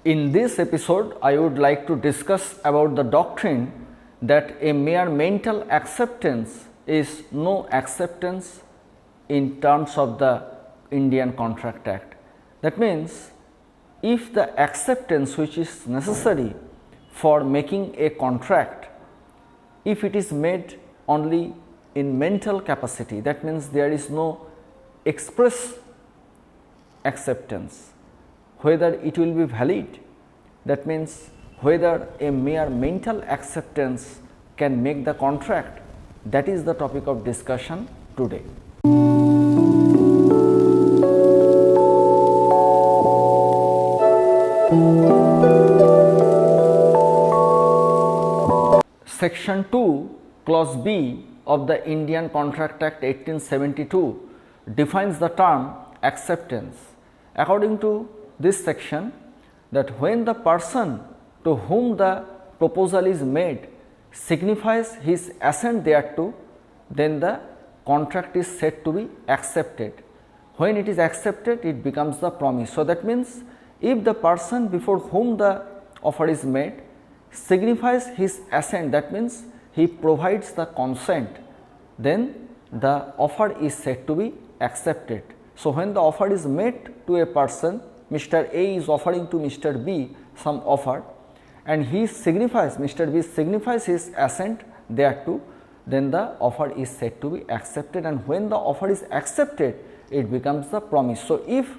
In this episode, I would like to discuss about the doctrine that a mere mental acceptance is no acceptance in terms of the Indian Contract Act. That means, if the acceptance which is necessary for making a contract, if it is made only in mental capacity, that means there is no express acceptance, whether it will be valid, that means whether a mere mental acceptance can make the contract, that is the topic of discussion today. Section 2, Clause B of the Indian Contract Act 1872 defines the term acceptance. According to this section, that when the person to whom the proposal is made signifies his assent thereto, then the contract is said to be accepted. When it is accepted, it becomes the promise. So, that means if the person before whom the offer is made signifies his assent, that means he provides the consent, then the offer is said to be accepted. So, when the offer is made to a person, Mr. A is offering to Mr. B some offer, and he signifies, Mr. B signifies his assent thereto, then the offer is said to be accepted, and when the offer is accepted, it becomes the promise. So, if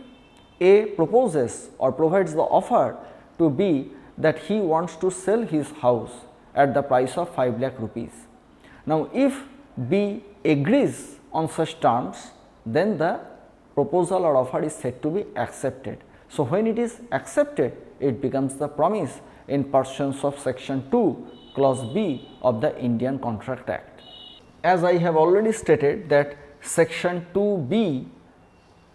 A proposes or provides the offer to B that he wants to sell his house at the price of 5 lakh rupees. Now, if B agrees on such terms, then the proposal or offer is said to be accepted. So, when it is accepted, it becomes the promise in pursuance of section 2, clause B of the Indian Contract Act. As I have already stated that section 2B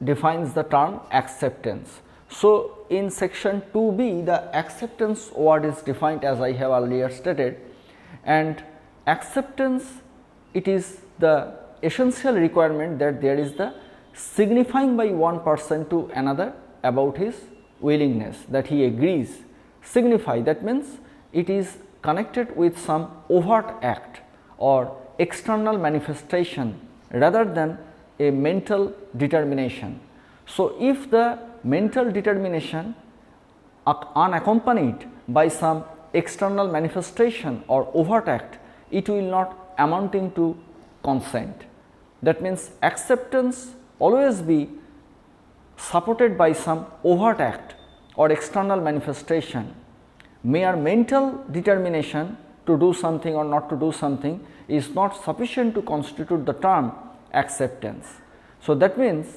defines the term acceptance. So, in section 2B, the acceptance word is defined as I have earlier stated, and acceptance, it is the essential requirement that there is the signifying by one person to another about his willingness, that he agrees. Signify, that means it is connected with some overt act or external manifestation rather than a mental determination. So, if the mental determination unaccompanied by some external manifestation or overt act, it will not amounting to consent. That means acceptance always be supported by some overt act or external manifestation. Mere mental determination to do something or not to do something is not sufficient to constitute the term acceptance. So, that means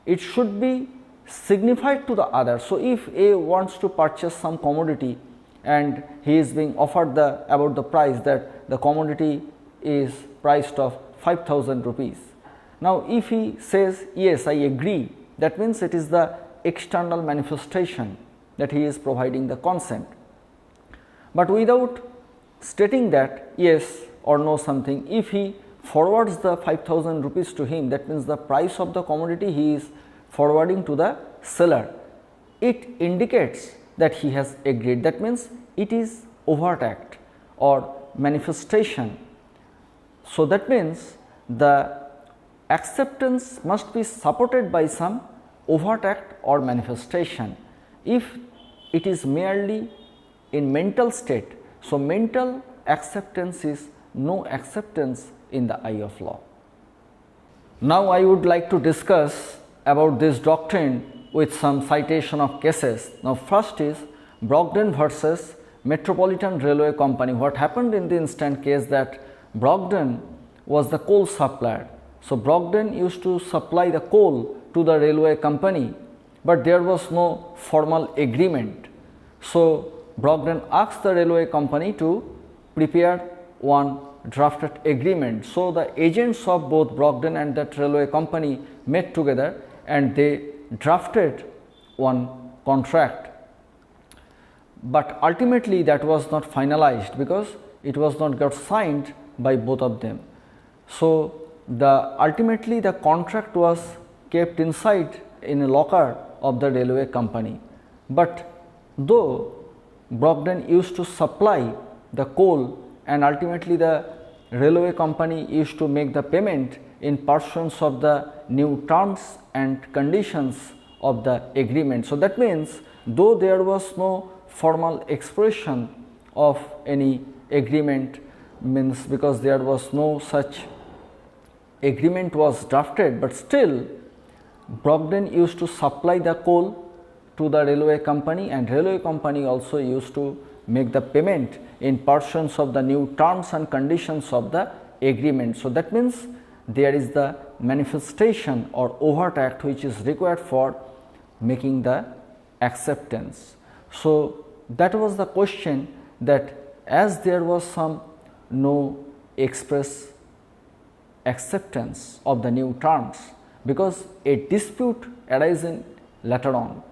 it should be signified to the other. So, if A wants to purchase some commodity and he is being offered about the price, that the commodity is priced of 5,000 rupees. Now, if he says yes, I agree, that means it is the external manifestation that he is providing the consent. But without stating that yes or no something, if he forwards the 5,000 rupees to him, that means the price of the commodity he is forwarding to the seller, it indicates that he has agreed. That means it is overt act or manifestation. So, that means the acceptance must be supported by some overt act or manifestation. If it is merely in mental state, so mental acceptance is no acceptance in the eye of law. Now, I would like to discuss about this doctrine with some citation of cases. Now, first is Brogden versus Metropolitan Railway Company. What happened in the instant case that Brogden was the coal supplier. So, Brogden used to supply the coal to the railway company, but there was no formal agreement. So, Brogden asked the railway company to prepare one drafted agreement. So, the agents of both Brogden and that railway company met together and they drafted one contract, but ultimately that was not finalized because it was not got signed by both of them. So, ultimately the contract was kept inside in a locker of the railway company, but though Brogden used to supply the coal and ultimately the railway company used to make the payment in pursuance of the new terms and conditions of the agreement. So, that means though there was no formal expression of any agreement, means because there was no such agreement was drafted, but still Brogden used to supply the coal to the railway company and railway company also used to make the payment in pursuance of the new terms and conditions of the agreement. So, that means there is the manifestation or overt act which is required for making the acceptance. So, that was the question, that as there was some no express acceptance of the new terms, because a dispute arisen later on.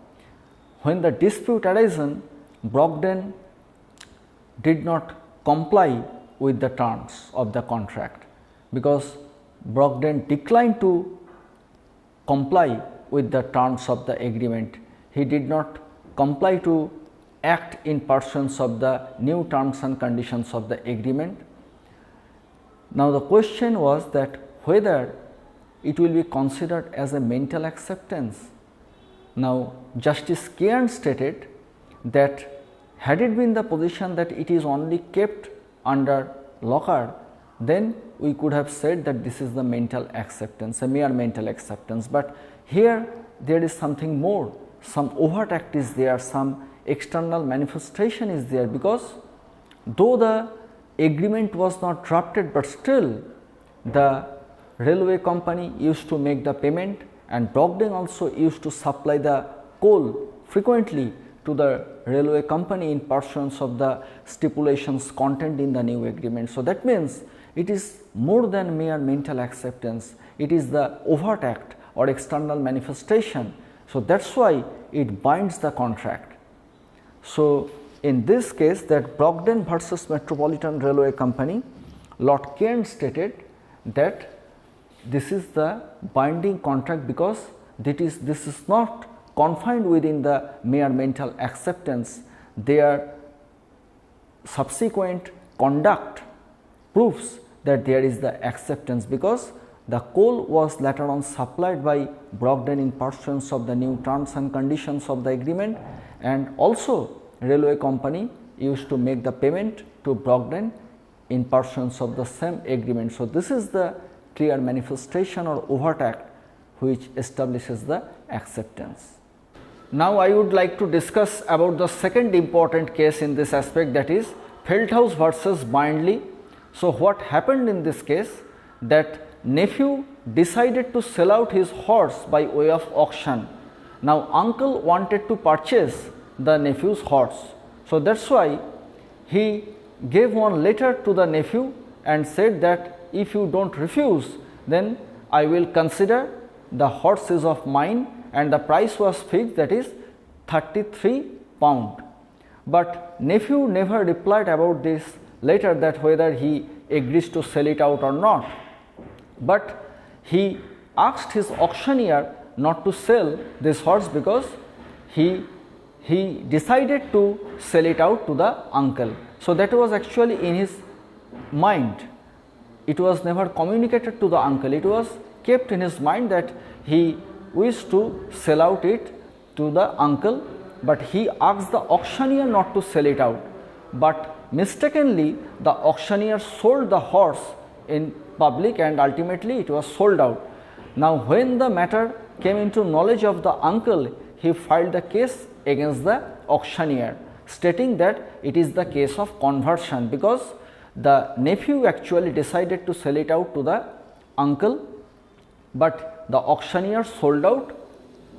When the dispute arisen, Brogden did not comply with the terms of the contract, because Brogden declined to comply with the terms of the agreement. He did not comply to act in pursuance of the new terms and conditions of the agreement. Now, the question was that whether it will be considered as a mental acceptance. Now, Justice Cairn stated that had it been the position that it is only kept under locker, then we could have said that this is the mental acceptance, a mere mental acceptance. But here there is something more, some overt act is there, some external manifestation is there, because though the agreement was not drafted, but still the railway company used to make the payment and Brogden also used to supply the coal frequently to the railway company in pursuance of the stipulations contained in the new agreement. So, that means it is more than mere mental acceptance, it is the overt act or external manifestation. So, that is why it binds the contract. So, in this case, that Brogden versus Metropolitan Railway Company, Lord Cairn stated that this is the binding contract, because this is not confined within the mere mental acceptance. Their subsequent conduct proves that there is the acceptance, because the coal was later on supplied by Brogden in pursuance of the new terms and conditions of the agreement, and also railway company used to make the payment to Brogden in pursuance of the same agreement. So, this is the clear manifestation or overt act which establishes the acceptance. Now, I would like to discuss about the second important case in this aspect, that is Feldhaus versus Bindley. So, what happened in this case, that nephew decided to sell out his horse by way of auction. Now, uncle wanted to purchase the nephew's horse. So, that is why he gave one letter to the nephew and said that if you do not refuse, then I will consider the horse is of mine, and the price was fixed, that is 33 pound. But nephew never replied about this letter, that whether he agrees to sell it out or not, but he asked his auctioneer not to sell this horse, because he decided to sell it out to the uncle. So, that was actually in his mind, it was never communicated to the uncle, it was kept in his mind that he wished to sell out it to the uncle, but he asked the auctioneer not to sell it out, but mistakenly the auctioneer sold the horse in public and ultimately it was sold out. Now, when the matter came into knowledge of the uncle, he filed the case against the auctioneer, stating that it is the case of conversion, because the nephew actually decided to sell it out to the uncle, but the auctioneer sold out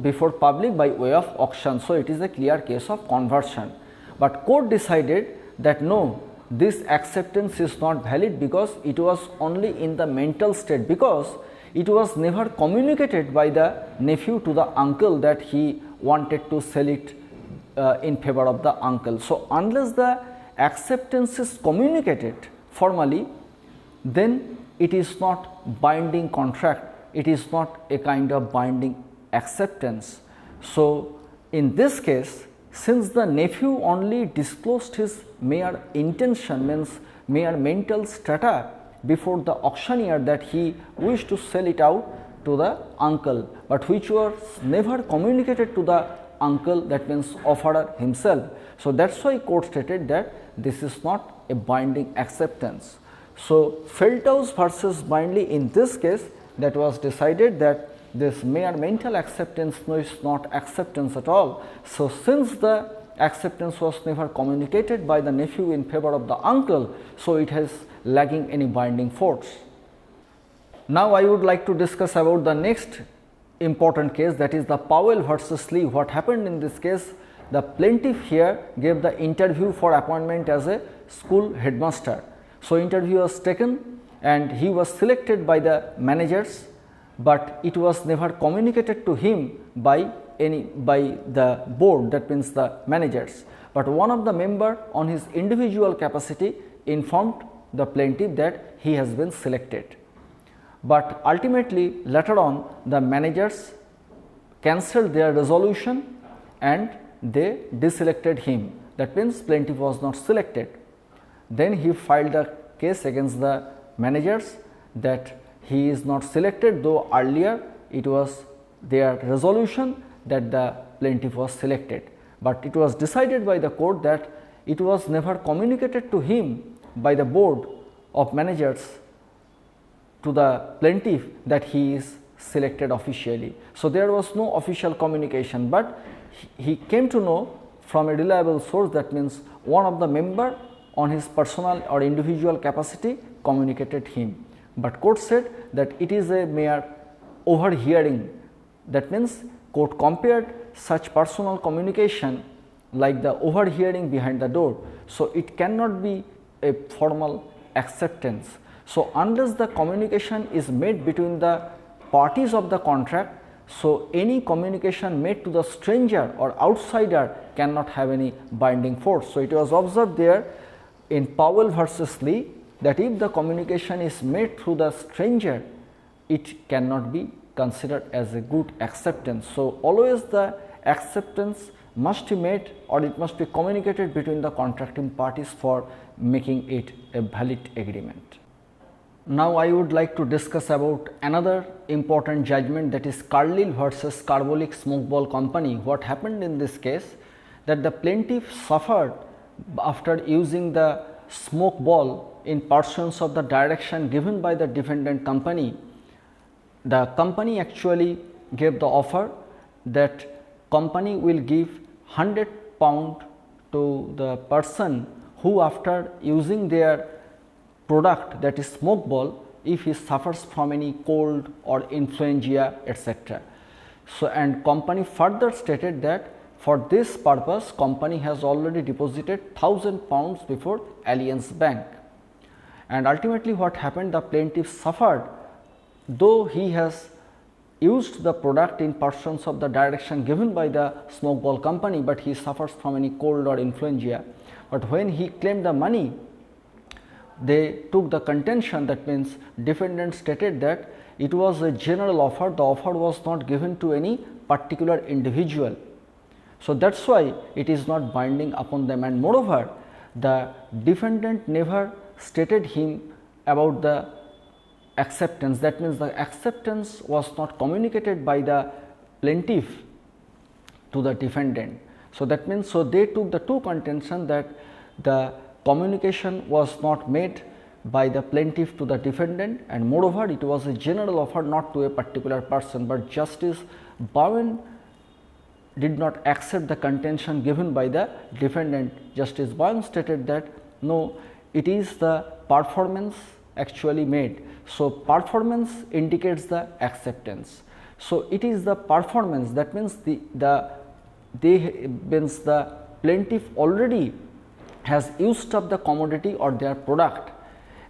before public by way of auction. So, it is a clear case of conversion, but court decided that no, this acceptance is not valid, because it was only in the mental state, because it was never communicated by the nephew to the uncle that he wanted to sell it in favor of the uncle. So, unless the acceptance is communicated formally, then it is not binding contract, it is not a kind of binding acceptance. So, in this case since the nephew only disclosed his mere intention, means mere mental strata before the auctioneer that he wished to sell it out to the uncle, but which was never communicated to the uncle, that means offerer himself. So, that is why court stated that this is not a binding acceptance. So, Feldhaus versus Bindley, in this case, that was decided that this mere mental acceptance is not acceptance at all. So, since the acceptance was never communicated by the nephew in favor of the uncle, so it has lacking any binding force. Now, I would like to discuss about the next important case, that is the Powell versus Lee. What happened in this case? The plaintiff here gave the interview for appointment as a school headmaster. So, interview was taken and he was selected by the managers, but it was never communicated to him by the board, that means the managers. But one of the member on his individual capacity informed the plaintiff that he has been selected. But ultimately later on the managers cancelled their resolution and they deselected him, that means plaintiff was not selected. Then he filed a case against the managers that he is not selected, though earlier it was their resolution that the plaintiff was selected. But it was decided by the court that it was never communicated to him by the board of managers to the plaintiff that he is selected officially. So, there was no official communication, but he came to know from a reliable source, that means one of the member on his personal or individual capacity communicated him. But court said that it is a mere overhearing, that means court compared such personal communication like the overhearing behind the door. So, it cannot be a formal acceptance. So, unless the communication is made between the parties of the contract, so any communication made to the stranger or outsider cannot have any binding force. So, it was observed there in Powell versus Lee that if the communication is made through the stranger, it cannot be considered as a good acceptance. So, always the acceptance must be made or it must be communicated between the contracting parties for making it a valid agreement. Now, I would like to discuss about another important judgment, that is Carlyle versus Carbolic Smoke Ball Company. What happened in this case? That the plaintiff suffered after using the smoke ball in pursuance of the direction given by the defendant company. The company actually gave the offer that company will give £100 to the person who, after using their product, that is smoke ball, if he suffers from any cold or influenza, etc. So, and company further stated that for this purpose company has already deposited £1000 before Alliance Bank. And ultimately what happened, the plaintiff suffered, though he has used the product in pursuance of the direction given by the smoke ball company, but he suffers from any cold or influenza. But when he claimed the money, they took the contention, that means defendant stated that it was a general offer, the offer was not given to any particular individual. So, that is why it is not binding upon them, and moreover the defendant never stated him about the acceptance, that means the acceptance was not communicated by the plaintiff to the defendant. So, that means, so they took the two contention that the communication was not made by the plaintiff to the defendant, and moreover it was a general offer not to a particular person, but Justice Bowen did not accept the contention given by the defendant. Justice Bowen stated that no, it is the performance actually made. So, performance indicates the acceptance. So, it is the performance, that means the plaintiff already has used up the commodity or their product,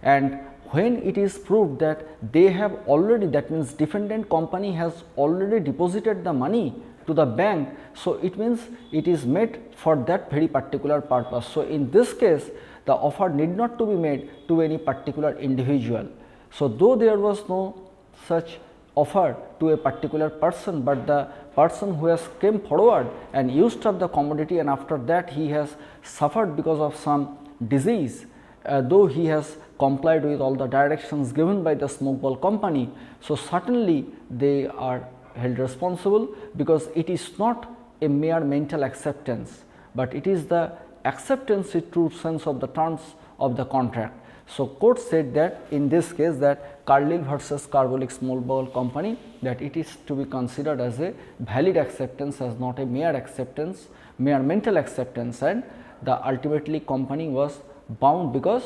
and when it is proved that they have already, that means defendant company has already deposited the money to the bank. So, it means it is made for that very particular purpose. So, in this case the offer need not to be made to any particular individual. So, though there was no such offer to a particular person, but the person who has came forward and used up the commodity and after that he has suffered because of some disease, though he has complied with all the directions given by the smoke ball company. So, certainly they are held responsible, because it is not a mere mental acceptance, but it is the acceptance in true sense of the terms of the contract. So, court said that in this case that Carlyle versus Carbolic Small Ball Company, that it is to be considered as a valid acceptance, as not a mere acceptance, mere mental acceptance, and the ultimately company was bound because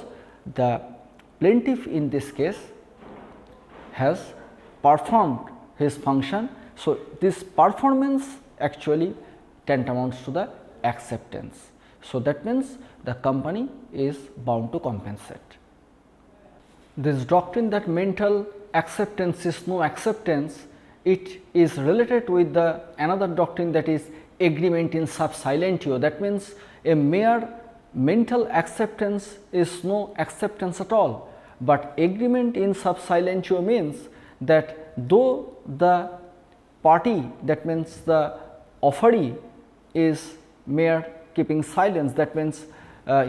the plaintiff in this case has performed his function. So, this performance actually tantamounts to the acceptance. So, that means the company is bound to compensate. This doctrine that mental acceptance is no acceptance, it is related with the another doctrine, that is agreement in sub silentio. That means a mere mental acceptance is no acceptance at all, but agreement in sub silentio means that though the party, that means the offeree, is mere keeping silence, that means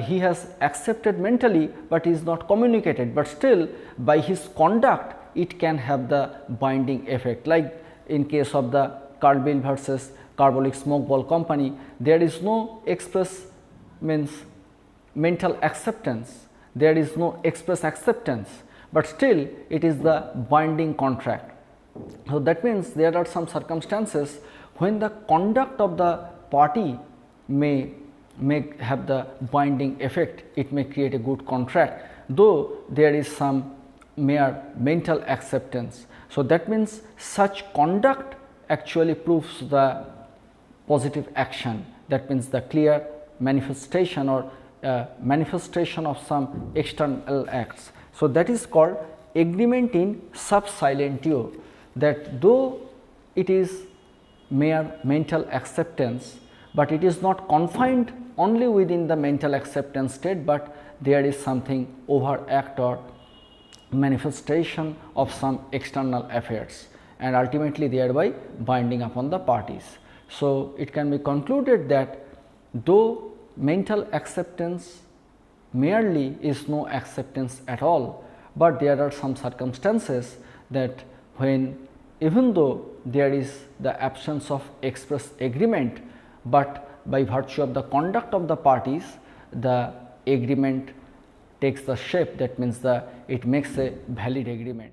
he has accepted mentally, but is not communicated, but still by his conduct it can have the binding effect. Like in case of the Carlyle versus Carbolic Smoke Ball Company, there is no express means mental acceptance, there is no express acceptance, but still it is the binding contract. So, that means there are some circumstances when the conduct of the party may have the binding effect, it may create a good contract, though there is some mere mental acceptance. So, that means such conduct actually proves the positive action, that means the clear manifestation or manifestation of some external acts. So, that is called agreement in sub silentio, that though it is mere mental acceptance, but it is not confined only within the mental acceptance state, but there is something overact or manifestation of some external affairs, and ultimately thereby binding upon the parties. So, it can be concluded that though mental acceptance merely is no acceptance at all, but there are some circumstances that when even though there is the absence of express agreement, but by virtue of the conduct of the parties, the agreement takes the shape, that means it makes a valid agreement.